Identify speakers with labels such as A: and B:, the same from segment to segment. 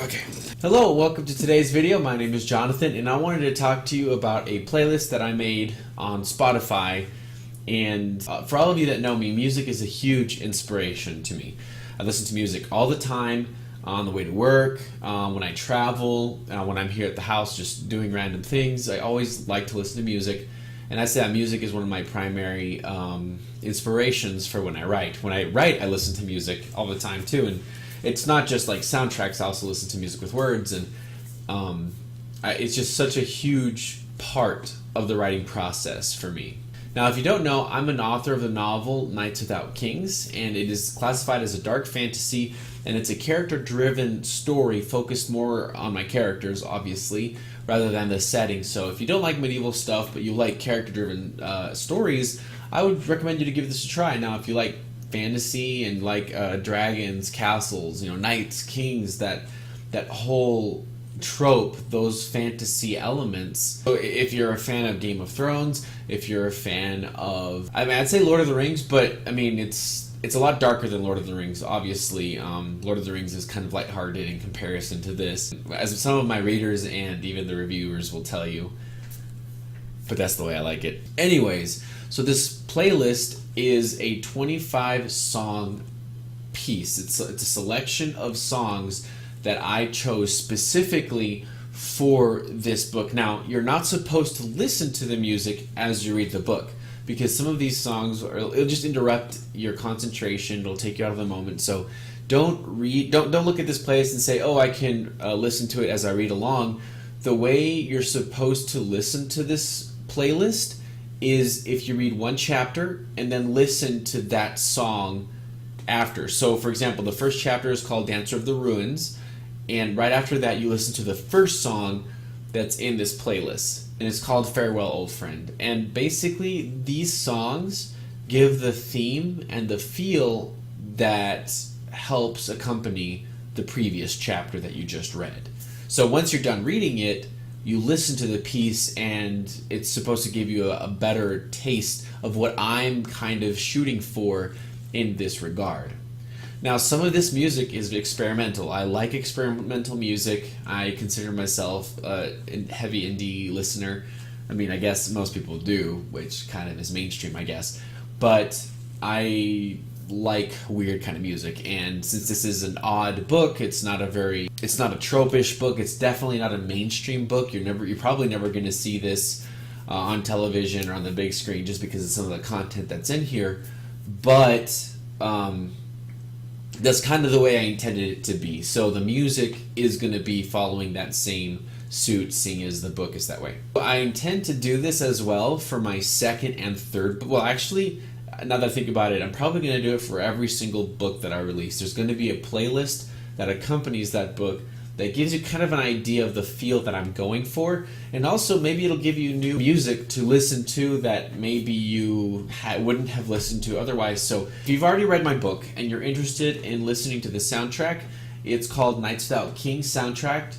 A: Okay. Hello, welcome to today's video. My name is Jonathan, and I wanted to talk to you about a playlist that I made on Spotify. And for all of you that know me, music is a huge inspiration to me. I listen to music all the time on the way to work, when I travel, when I'm here at the house just doing random things. I always like to listen to music. And I say that music is one of my primary inspirations for when I write. When I write, I listen to music all the time too. And it's not just like soundtracks. I also listen to music with words, and it's just such a huge part of the writing process for me. Now, if you don't know, I'm an author of the novel Knights Without Kings, and it is classified as a dark fantasy, and it's a character-driven story focused more on my characters, obviously, rather than the setting. So if you don't like medieval stuff, but you like character-driven stories, I would recommend you to give this a try. Now, if you like fantasy and like dragons, castles, knights, kings, that whole trope, those fantasy elements. So if you're a fan of Game of Thrones, if you're a fan of, I'd say Lord of the Rings, but it's a lot darker than Lord of the Rings, obviously. Lord of the Rings is kind of lighthearted in comparison to this, as some of my readers and even the reviewers will tell you. But that's the way I like it. Anyways, so this playlist is a 25 song piece. It's a selection of songs that I chose specifically for this book. Now, you're not supposed to listen to the music as you read the book, because some of these songs it'll just interrupt your concentration. It'll take you out of the moment. So don't look at this playlist and say, "Oh, I can listen to it as I read along." The way you're supposed to listen to this playlist is if you read one chapter and then listen to that song after. So, for example, the first chapter is called Dancer of the Ruins, and right after that you listen to the first song that's in this playlist, and it's called Farewell Old Friend. And basically these songs give the theme and the feel that helps accompany the previous chapter that you just read. So once you're done reading it, you listen to the piece, and it's supposed to give you a better taste of what I'm kind of shooting for in this regard. Now, some of this music is experimental. I like experimental music. I consider myself a heavy indie listener. I mean, I guess most people do, which kind of is mainstream, I guess. But I like weird kind of music, and since this is an odd book, it's not a tropish book. It's definitely not a mainstream book. You're probably never going to see this on television or on the big screen, just because of some of the content that's in here. But that's kind of the way I intended it to be. So the music is going to be following that same suit, seeing as the book is that way. I intend to do this as well for my second and third book. Well, actually, now that I think about it, I'm probably going to do it for every single book that I release. There's going to be a playlist that accompanies that book that gives you kind of an idea of the feel that I'm going for, and also maybe it'll give you new music to listen to that maybe you wouldn't have listened to otherwise. So if you've already read my book and you're interested in listening to the soundtrack, it's called Knights Without Kings Soundtrack,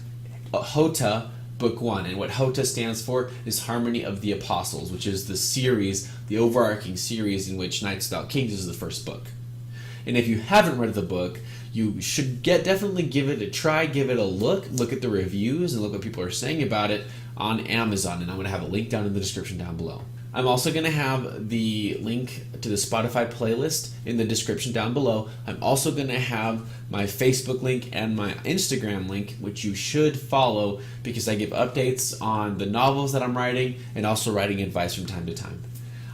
A: HOTA, Book 1. And what HOTA stands for is Harmony of the Apostles, which is the series, the overarching series in which Knights Without Kings is the first book. And if you haven't read the book, you should definitely give it a try, give it a look at the reviews, and look what people are saying about it on Amazon. And I'm going to have a link down in the description down below. I'm also going to have the link to the Spotify playlist in the description down below. I'm also going to have my Facebook link and my Instagram link, which you should follow, because I give updates on the novels that I'm writing and also writing advice from time to time.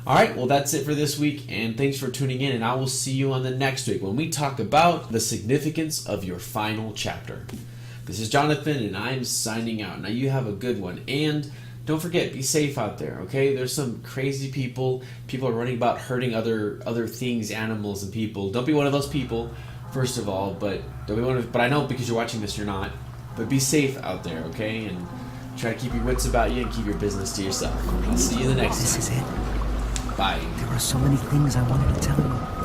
A: Alright, well that's it for this week, and thanks for tuning in, and I will see you on the next week when we talk about the significance of your final chapter. This is Jonathan, and I'm signing out. Now you have a good one, and don't forget, be safe out there, okay? There's some crazy people. People are running about hurting other things, animals, and people. Don't be one of those people, first of all, but I know because you're watching this, you're not. But be safe out there, okay? And try to keep your wits about you and keep your business to yourself. I'll see you the next time.
B: This is it.
A: Bye.
B: There are so many things I wanted to tell you.